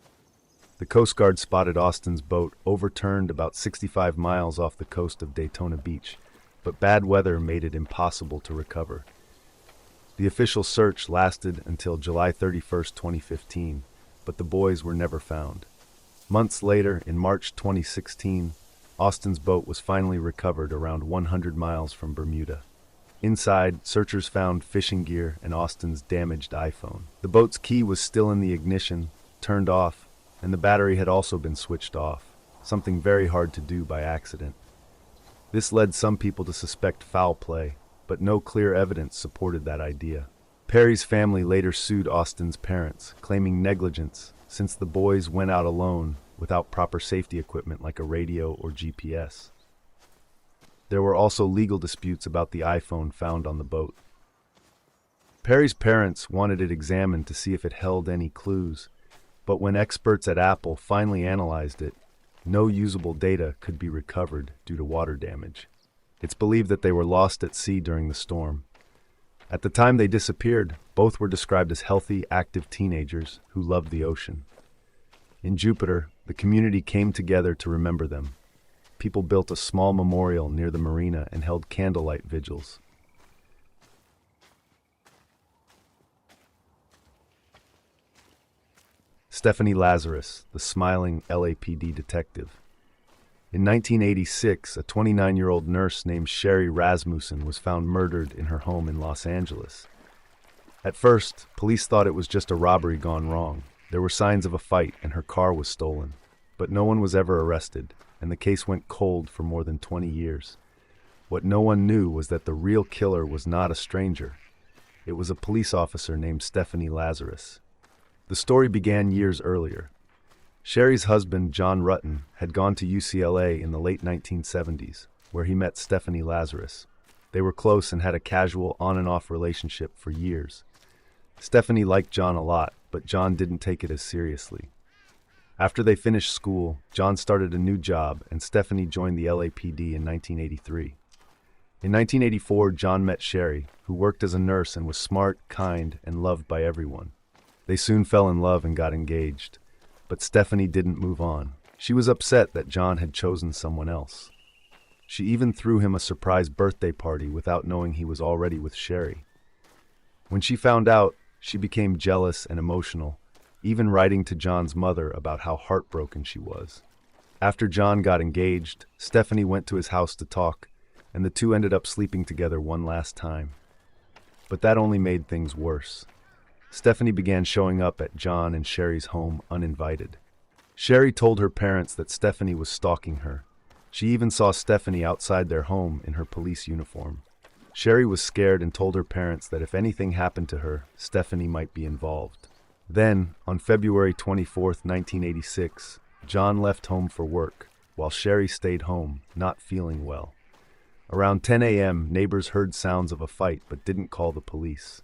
The Coast Guard spotted Austin's boat overturned about 65 miles off the coast of Daytona Beach, but bad weather made it impossible to recover. The official search lasted until July 31, 2015, but the boys were never found. Months later, in March 2016, Austin's boat was finally recovered around 100 miles from Bermuda. Inside, searchers found fishing gear and Austin's damaged iPhone. The boat's key was still in the ignition, turned off, and the battery had also been switched off, something very hard to do by accident. This led some people to suspect foul play, but no clear evidence supported that idea. Perry's family later sued Austin's parents, claiming negligence since the boys went out alone without proper safety equipment like a radio or GPS. There were also legal disputes about the iPhone found on the boat. Perry's parents wanted it examined to see if it held any clues, but when experts at Apple finally analyzed it, no usable data could be recovered due to water damage. It's believed that they were lost at sea during the storm. At the time they disappeared, both were described as healthy, active teenagers who loved the ocean. In Jupiter, the community came together to remember them. People built a small memorial near the marina and held candlelight vigils. Stephanie Lazarus, the smiling LAPD detective. In 1986, a 29-year-old nurse named Sherry Rasmussen was found murdered in her home in Los Angeles. At first, police thought it was just a robbery gone wrong. There were signs of a fight and her car was stolen. But no one was ever arrested, and the case went cold for more than 20 years. What no one knew was that the real killer was not a stranger. It was a police officer named Stephanie Lazarus. The story began years earlier. Sherry's husband, John Rutten, had gone to UCLA in the late 1970s, where he met Stephanie Lazarus. They were close and had a casual on-and-off relationship for years. Stephanie liked John a lot, but John didn't take it as seriously. After they finished school, John started a new job, and Stephanie joined the LAPD in 1983. In 1984, John met Sherry, who worked as a nurse and was smart, kind, and loved by everyone. They soon fell in love and got engaged. But Stephanie didn't move on. She was upset that John had chosen someone else. She even threw him a surprise birthday party without knowing he was already with Sherry. When she found out, she became jealous and emotional, even writing to John's mother about how heartbroken she was. After John got engaged, Stephanie went to his house to talk, and the two ended up sleeping together one last time. But that only made things worse. Stephanie began showing up at John and Sherry's home uninvited. Sherry told her parents that Stephanie was stalking her. She even saw Stephanie outside their home in her police uniform. Sherry was scared and told her parents that if anything happened to her, Stephanie might be involved. Then, on February 24, 1986, John left home for work, while Sherry stayed home, not feeling well. Around 10 a.m., neighbors heard sounds of a fight but didn't call the police.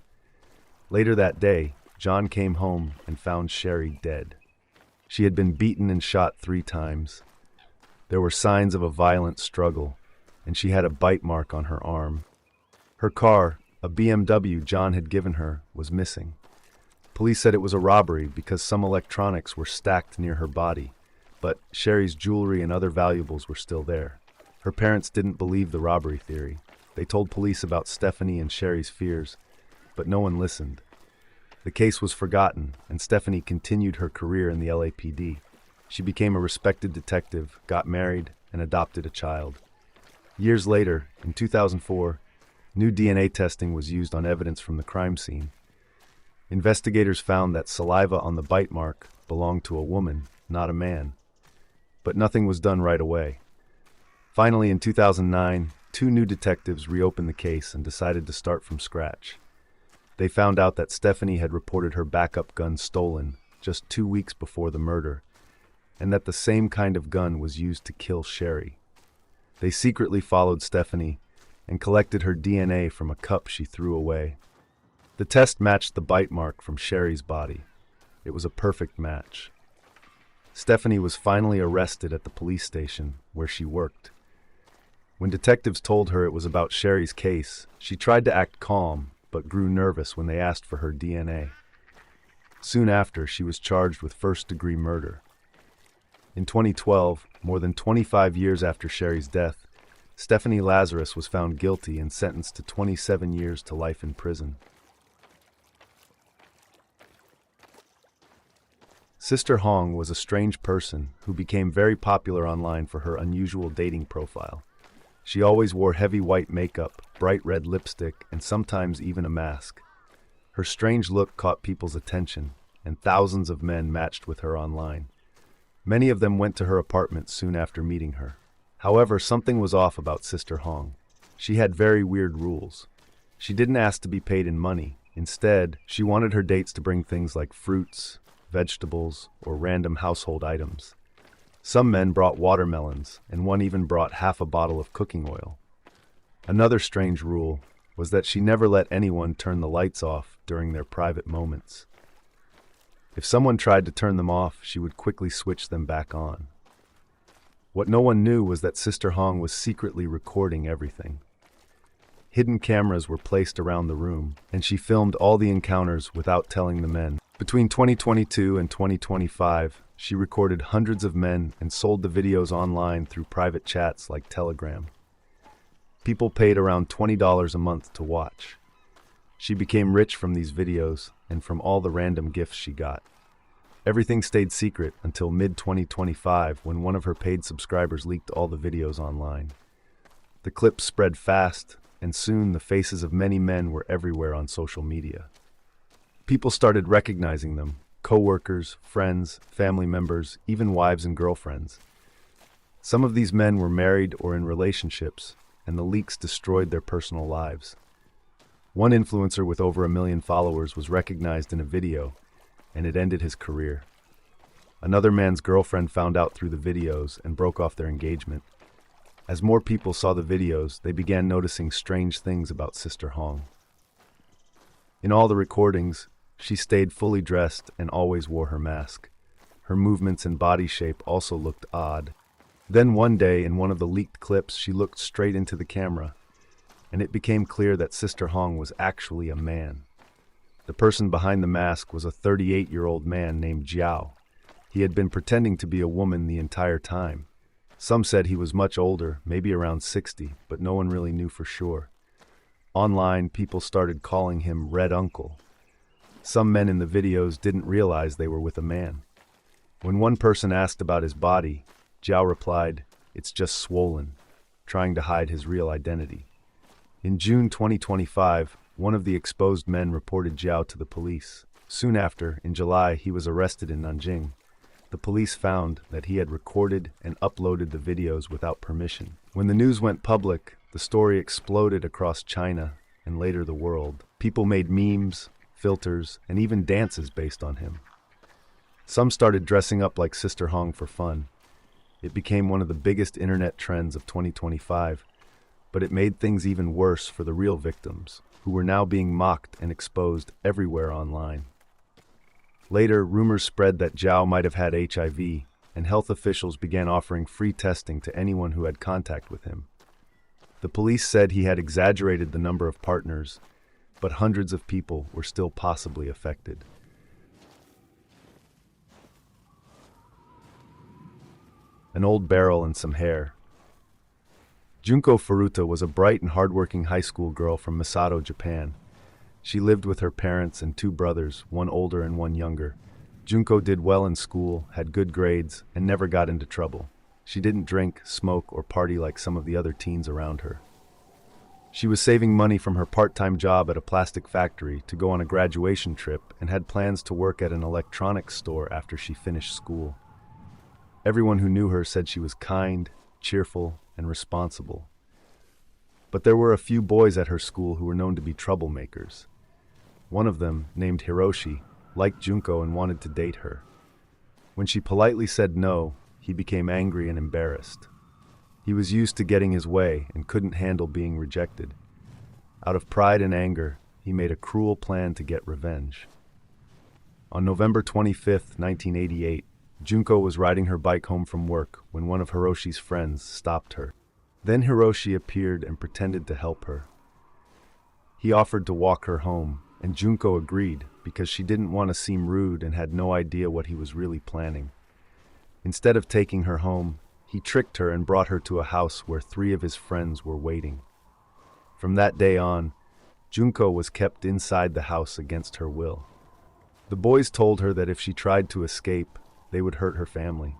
Later that day, John came home and found Sherry dead. She had been beaten and shot 3 times. There were signs of a violent struggle, and she had a bite mark on her arm. Her car, a BMW John had given her, was missing. Police said it was a robbery because some electronics were stacked near her body, but Sherry's jewelry and other valuables were still there. Her parents didn't believe the robbery theory. They told police about Stephanie and Sherry's fears, but no one listened. The case was forgotten, and Stephanie continued her career in the LAPD. She became a respected detective, got married, and adopted a child. Years later, in 2004, new DNA testing was used on evidence from the crime scene. Investigators found that saliva on the bite mark belonged to a woman, not a man. But nothing was done right away. Finally, in 2009, two new detectives reopened the case and decided to start from scratch. They found out that Stephanie had reported her backup gun stolen just 2 weeks before the murder, and that the same kind of gun was used to kill Sherry. They secretly followed Stephanie and collected her DNA from a cup she threw away. The test matched the bite mark from Sherry's body. It was a perfect match. Stephanie was finally arrested at the police station where she worked. When detectives told her it was about Sherry's case, she tried to act calm, but grew nervous when they asked for her DNA. Soon after, she was charged with first-degree murder. In 2012, more than 25 years after Sherry's death, Stephanie Lazarus was found guilty and sentenced to 27 years to life in prison. Sister Hong was a strange person who became very popular online for her unusual dating profile. She always wore heavy white makeup, bright red lipstick, and sometimes even a mask. Her strange look caught people's attention, and thousands of men matched with her online. Many of them went to her apartment soon after meeting her. However, something was off about Sister Hong. She had very weird rules. She didn't ask to be paid in money. Instead, she wanted her dates to bring things like fruits, vegetables, or random household items. Some men brought watermelons, and one even brought half a bottle of cooking oil. Another strange rule was that she never let anyone turn the lights off during their private moments. If someone tried to turn them off, she would quickly switch them back on. What no one knew was that Sister Hong was secretly recording everything. Hidden cameras were placed around the room, and she filmed all the encounters without telling the men. Between 2022 and 2025, she recorded hundreds of men and sold the videos online through private chats like Telegram. People paid around $20 a month to watch. She became rich from these videos and from all the random gifts she got. Everything stayed secret until mid-2025 when one of her paid subscribers leaked all the videos online. The clips spread fast, and soon the faces of many men were everywhere on social media. People started recognizing them: co-workers, friends, family members, even wives and girlfriends. Some of these men were married or in relationships, and the leaks destroyed their personal lives. One influencer with over 1 million followers was recognized in a video, and it ended his career. Another man's girlfriend found out through the videos and broke off their engagement. As more people saw the videos, they began noticing strange things about Sister Hong. In all the recordings, she stayed fully dressed and always wore her mask. Her movements and body shape also looked odd. Then one day, in one of the leaked clips, she looked straight into the camera, and it became clear that Sister Hong was actually a man. The person behind the mask was a 38-year-old man named Jiao. He had been pretending to be a woman the entire time. Some said he was much older, maybe around 60, but no one really knew for sure. Online, people started calling him Red Uncle. Some men in the videos didn't realize they were with a man. When one person asked about his body, Jiao replied, "It's just swollen," trying to hide his real identity. In June 2025, one of the exposed men reported Jiao to the police. Soon after, in July, he was arrested in Nanjing. The police found that he had recorded and uploaded the videos without permission. When the news went public, the story exploded across China and later the world. People made memes, filters, and even dances based on him. Some started dressing up like Sister Hong for fun. It became one of the biggest internet trends of 2025, but it made things even worse for the real victims, who were now being mocked and exposed everywhere online. Later, rumors spread that Jiao might have had HIV, and health officials began offering free testing to anyone who had contact with him. The police said he had exaggerated the number of partners, but hundreds of people were still possibly affected. an old barrel and some hair. Junko Furuta was a bright and hardworking high school girl from Misato, Japan. She lived with her parents and two brothers, one older and one younger. Junko did well in school, had good grades, and never got into trouble. She didn't drink, smoke, or party like some of the other teens around her. She was saving money from her part-time job at a plastic factory to go on a graduation trip and had plans to work at an electronics store after she finished school. Everyone who knew her said she was kind, cheerful, and responsible. But there were a few boys at her school who were known to be troublemakers. One of them, named Hiroshi, liked Junko and wanted to date her. When she politely said no, he became angry and embarrassed. He was used to getting his way and couldn't handle being rejected. Out of pride and anger, he made a cruel plan to get revenge. On November 25, 1988, Junko was riding her bike home from work when one of Hiroshi's friends stopped her. Then Hiroshi appeared and pretended to help her. He offered to walk her home, and Junko agreed because she didn't want to seem rude and had no idea what he was really planning. Instead of taking her home, he tricked her and brought her to a house where three of his friends were waiting. From that day on, Junko was kept inside the house against her will. The boys told her that if she tried to escape, they would hurt her family.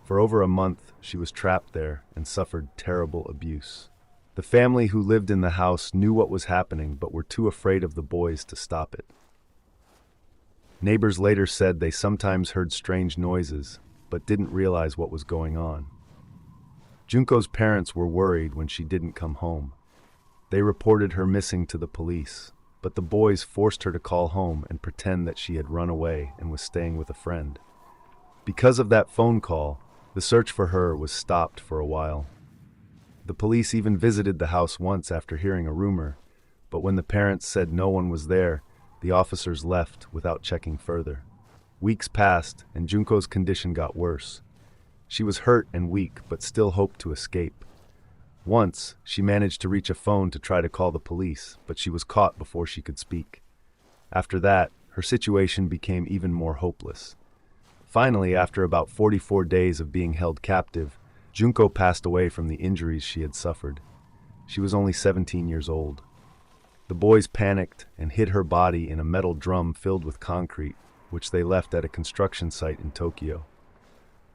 For over a month, she was trapped there and suffered terrible abuse. The family who lived in the house knew what was happening but were too afraid of the boys to stop it. Neighbors later said they sometimes heard strange noises, but didn't realize what was going on. Junko's parents were worried when she didn't come home. They reported her missing to the police, but the boys forced her to call home and pretend that she had run away and was staying with a friend. Because of that phone call, the search for her was stopped for a while. The police even visited the house once after hearing a rumor, but when the parents said no one was there, the officers left without checking further. Weeks passed, and Junko's condition got worse. She was hurt and weak, but still hoped to escape. Once, she managed to reach a phone to try to call the police, but she was caught before she could speak. After that, her situation became even more hopeless. Finally, after about 44 days of being held captive, Junko passed away from the injuries she had suffered. She was only 17 years old. The boys panicked and hid her body in a metal drum filled with concrete, which they left at a construction site in Tokyo.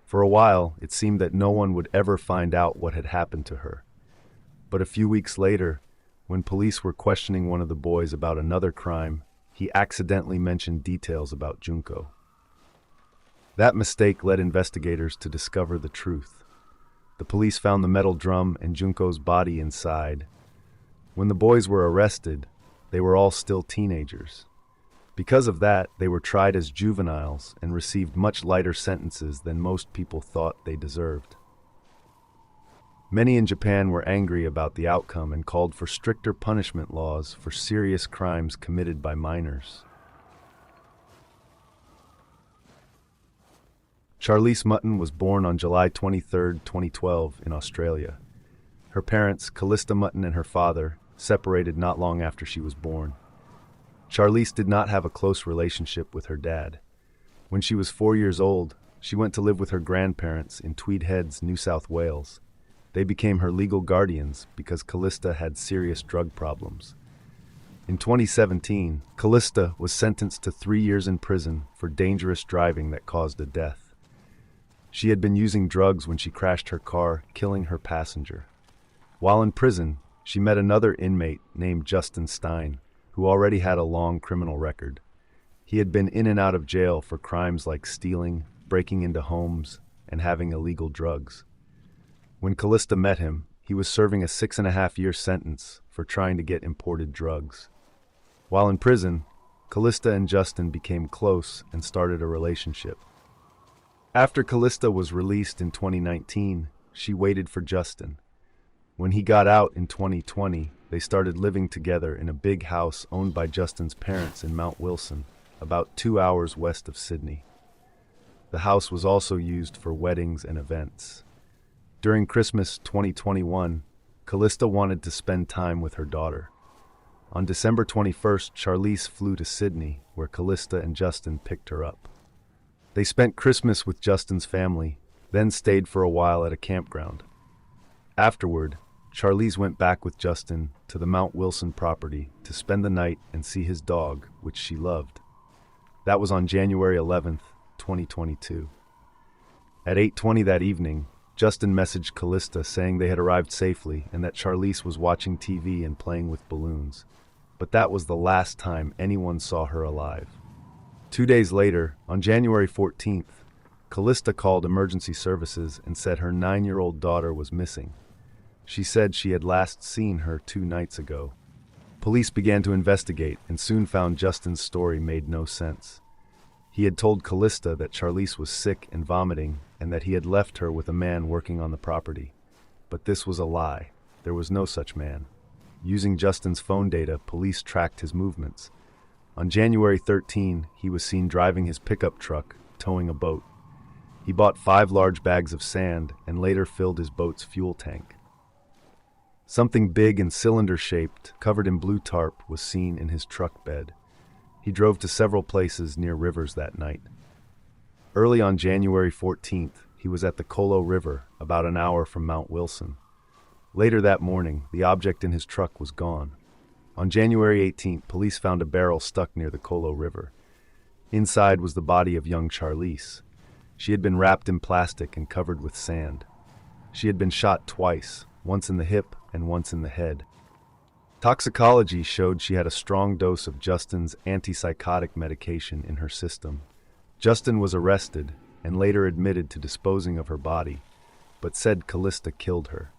For a while, it seemed that no one would ever find out what had happened to her. But a few weeks later, when police were questioning one of the boys about another crime, he accidentally mentioned details about Junko. That mistake led investigators to discover the truth. The police found the metal drum and Junko's body inside. When the boys were arrested, they were all still teenagers. Because of that, they were tried as juveniles and received much lighter sentences than most people thought they deserved. Many in Japan were angry about the outcome and called for stricter punishment laws for serious crimes committed by minors. Charlise Mutten was born on July 23, 2012, in Australia. Her parents, Calista Mutten and her father, separated not long after she was born. Charlise did not have a close relationship with her dad. When she was 4 years old, she went to live with her grandparents in Tweed Heads, New South Wales. They became her legal guardians because Calista had serious drug problems. In 2017, Calista was sentenced to 3 years in prison for dangerous driving that caused a death. She had been using drugs when she crashed her car, killing her passenger. While in prison, she met another inmate named Justin Stein, who already had a long criminal record. He had been in and out of jail for crimes like stealing, breaking into homes, and having illegal drugs. When Calista met him, he was serving a 6.5-year sentence for trying to get imported drugs. While in prison, Calista and Justin became close and started a relationship. After Calista was released in 2019, she waited for Justin. When he got out in 2020, they started living together in a big house owned by Justin's parents in Mount Wilson, about 2 hours west of Sydney. The house was also used for weddings and events. During Christmas 2021, Calista wanted to spend time with her daughter. On December 21st, Charlise flew to Sydney, where Calista and Justin picked her up. They spent Christmas with Justin's family, then stayed for a while at a campground. Afterward, Charlise went back with Justin to the Mount Wilson property to spend the night and see his dog, which she loved. That was on January 11th, 2022. At 8:20 that evening, Justin messaged Calista saying they had arrived safely and that Charlise was watching TV and playing with balloons. But that was the last time anyone saw her alive. 2 days later, on January 14th, Calista called emergency services and said her 9-year-old daughter was missing. She said she had last seen her 2 nights ago. Police began to investigate and soon found Justin's story made no sense. He had told Calista that Charlise was sick and vomiting and that he had left her with a man working on the property. But this was a lie. There was no such man. Using Justin's phone data, police tracked his movements. On January 13, he was seen driving his pickup truck, towing a boat. He bought 5 large bags of sand and later filled his boat's fuel tank. Something big and cylinder-shaped, covered in blue tarp, was seen in his truck bed. He drove to several places near rivers that night. Early on January 14th, he was at the Colo River, about an hour from Mount Wilson. Later that morning, the object in his truck was gone. On January 18th, police found a barrel stuck near the Colo River. Inside was the body of young Charlise. She had been wrapped in plastic and covered with sand. She had been shot twice, once in the hip and once in the head. Toxicology showed she had a strong dose of Justin's antipsychotic medication in her system. Justin was arrested and later admitted to disposing of her body, but said Calista killed her.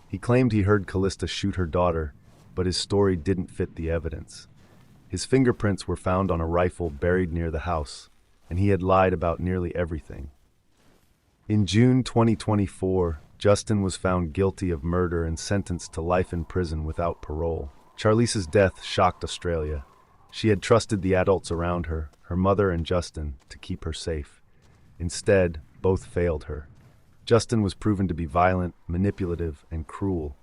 He claimed he heard Calista shoot her daughter, but his story didn't fit the evidence. His fingerprints were found on a rifle buried near the house, and he had lied about nearly everything. In June 2024, Justin was found guilty of murder and sentenced to life in prison without parole. Charlise's death shocked Australia. She had trusted the adults around her, her mother and Justin, to keep her safe. Instead, both failed her. Justin was proven to be violent, manipulative, and cruel.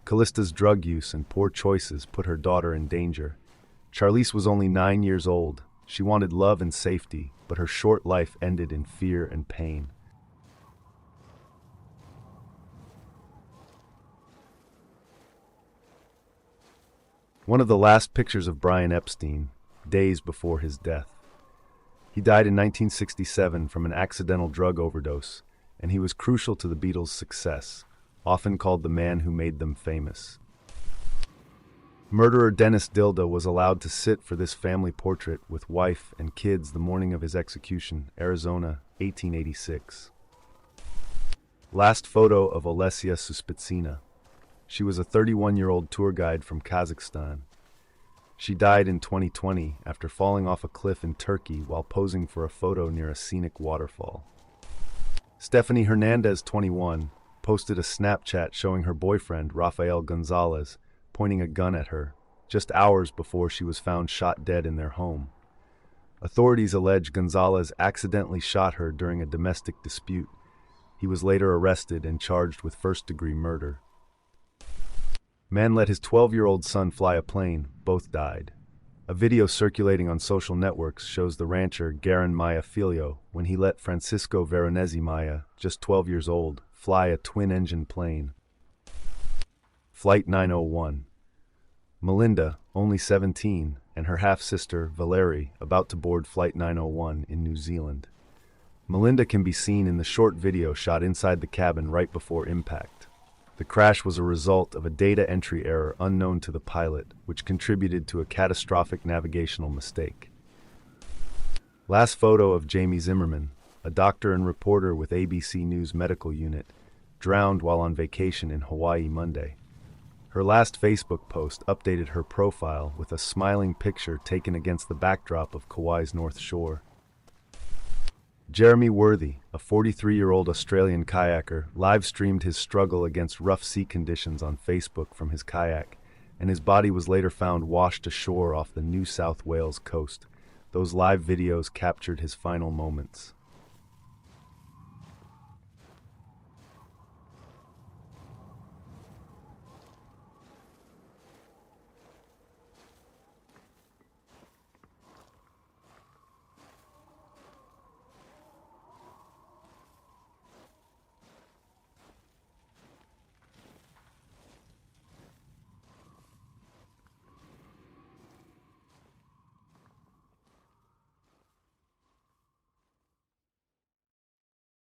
Calista's drug use and poor choices put her daughter in danger. Charlise was only 9 years old. She wanted love and safety, but her short life ended in fear and pain. One of the last pictures of Brian Epstein, days before his death. He died in 1967 from an accidental drug overdose, and he was crucial to the Beatles' success, often called the man who made them famous. Murderer Dennis Dilda was allowed to sit for this family portrait with wife and kids the morning of his execution, Arizona, 1886. Last photo of Olesya Suspitsyna. She was a 31-year-old tour guide from Kazakhstan. She died in 2020 after falling off a cliff in Turkey while posing for a photo near a scenic waterfall. Stephanie Hernandez, 21, posted a Snapchat showing her boyfriend, Rafael Gonzalez, pointing a gun at her, just hours before she was found shot dead in their home. Authorities allege Gonzalez accidentally shot her during a domestic dispute. He was later arrested and charged with first-degree murder. Man let his 12-year-old son fly a plane. Both died. A video circulating on social networks shows the rancher Garon Maia Filho when he let Francisco Veronezi Maia, just 12 years old, fly a twin-engine plane. Flight 901. Melinda, only 17, and her half-sister, Valery, about to board Flight 901 in New Zealand. Melinda can be seen in the short video shot inside the cabin right before impact. The crash was a result of a data entry error unknown to the pilot, which contributed to a catastrophic navigational mistake. Last photo of Jamie Zimmerman, a doctor and reporter with ABC News Medical Unit, drowned while on vacation in Hawaii Monday. Her last Facebook post updated her profile with a smiling picture taken against the backdrop of Kauai's North Shore. Jeremy Worthy, a 43-year-old Australian kayaker, live-streamed his struggle against rough sea conditions on Facebook from his kayak, and his body was later found washed ashore off the New South Wales coast. Those live videos captured his final moments.